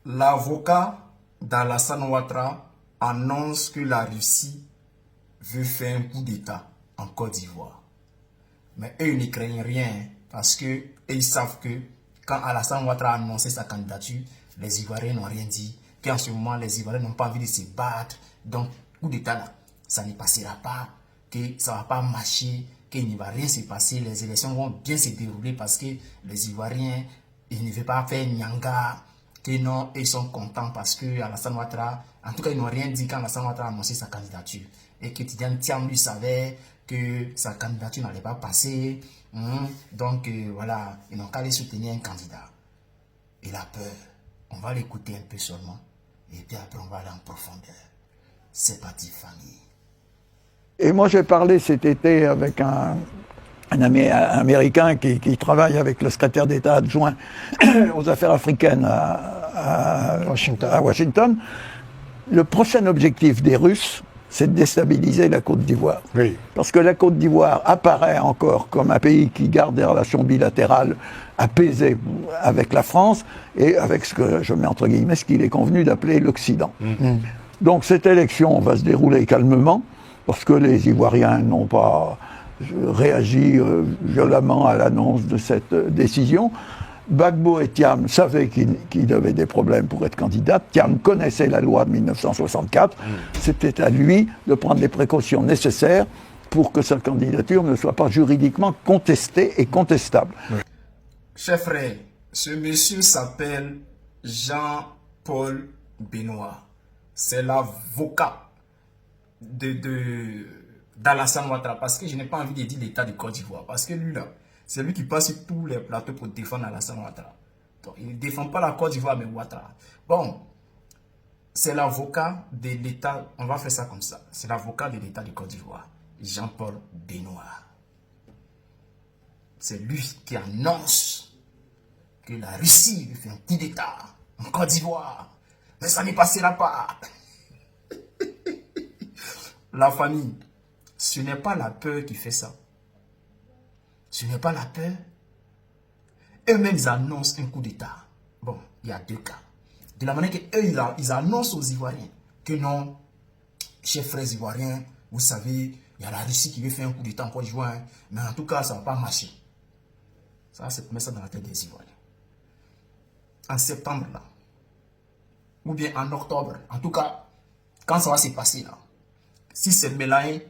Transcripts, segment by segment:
L'avocat d'Alassane Ouattara annonce que la Russie veut faire un coup d'État en Côte d'Ivoire. Mais eux ne craignent rien parce que ils savent que quand Alassane Ouattara a annoncé sa candidature, les Ivoiriens n'ont rien dit. Qu'en ce moment, les Ivoiriens n'ont pas envie de se battre. Donc, coup d'État là, ça ne passera pas, que ça ne va pas marcher, qu'il ne va rien se passer. Les élections vont bien se dérouler parce que les Ivoiriens, ils ne veulent pas faire Nyanga. Que non, ils sont contents parce que Alassane Ouattara, en tout cas, ils n'ont rien dit quand Alassane Ouattara a annoncé sa candidature. Et que Tidiane Thiam lui savait que sa candidature n'allait pas passer. Donc, voilà, ils n'ont qu'à aller soutenir un candidat. Il a peur. On va l'écouter un peu seulement. Et puis après, on va aller en profondeur. C'est parti, famille. Et moi, j'ai parlé cet été avec un Américain qui travaille avec le secrétaire d'État adjoint aux affaires africaines à Washington. Le prochain objectif des Russes, c'est de déstabiliser la Côte d'Ivoire. Oui. Parce que la Côte d'Ivoire apparaît encore comme un pays qui garde des relations bilatérales apaisées avec la France et avec ce que je mets entre guillemets, ce qu'il est convenu d'appeler l'Occident. Donc cette élection va se dérouler calmement parce que les Ivoiriens n'ont pas réagi violemment à l'annonce de cette décision. Gbagbo et Thiam savaient qu'il avait des problèmes pour être candidat. Thiam connaissait la loi de 1964. C'était à lui de prendre les précautions nécessaires pour que sa candidature ne soit pas juridiquement contestée et contestable. Chers frères, ce monsieur s'appelle Jean-Paul Benoît. C'est l'avocat d'Alassane Ouattara. Parce que je n'ai pas envie de dire l'État de Côte d'Ivoire. Parce que lui là, c'est lui qui passe sur tous les plateaux pour défendre Alassane Ouattara. Donc, il ne défend pas la Côte d'Ivoire, mais Ouattara. Bon, c'est l'avocat de l'État, on va faire ça comme ça. C'est l'avocat de l'État de Côte d'Ivoire, Jean-Paul Benoît. C'est lui qui annonce que la Russie fait un coup d'État en Côte d'Ivoire. Mais ça ne passera pas. La famille, ce n'est pas la peur qui fait ça. Ce n'est pas la peur. Eux-mêmes, ils annoncent un coup d'État. Bon, il y a deux cas. De la manière qu'eux, ils annoncent aux Ivoiriens que non, chers frères Ivoiriens, vous savez, il y a la Russie qui veut faire un coup d'État en Côte d'Ivoire, mais en tout cas, ça ne va pas marcher. Ça, c'est mettre ça dans la tête des Ivoiriens. En septembre, là, ou bien en octobre, en tout cas, quand ça va se passer, là, si c'est Melaye,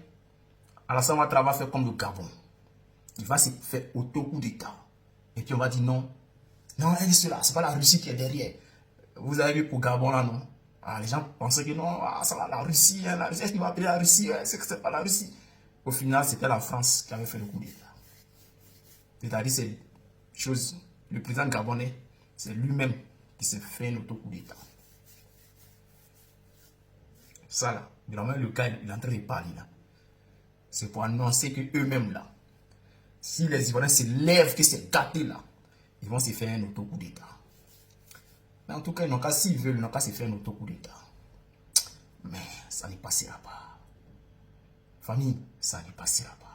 Alassane Ouattara va faire comme le Gabon. Il va se faire auto-coup d'État. Et puis on va dire non. Non, cela, c'est pas la Russie qui est derrière. Vous avez vu pour Gabon là, non? Les gens pensaient que non, ça va, la Russie, est-ce qu'il va appeler la Russie? C'est que c'est pas la Russie. Au final, c'était la France qui avait fait le coup d'État. C'est-à-dire, c'est chose, le président gabonais, c'est lui-même qui s'est fait un auto-coup d'État. Ça là, vraiment le cas, il est en train de parler là. C'est pour annoncer que eux-mêmes là, si les Ivoiriens se lèvent, que c'est gâté là, ils vont se faire un auto-coup d'État. Mais en tout cas, s'ils veulent, ils n'ont qu'à se faire un auto-coup d'État. Mais ça ne passera pas. Famille, ça ne passera pas.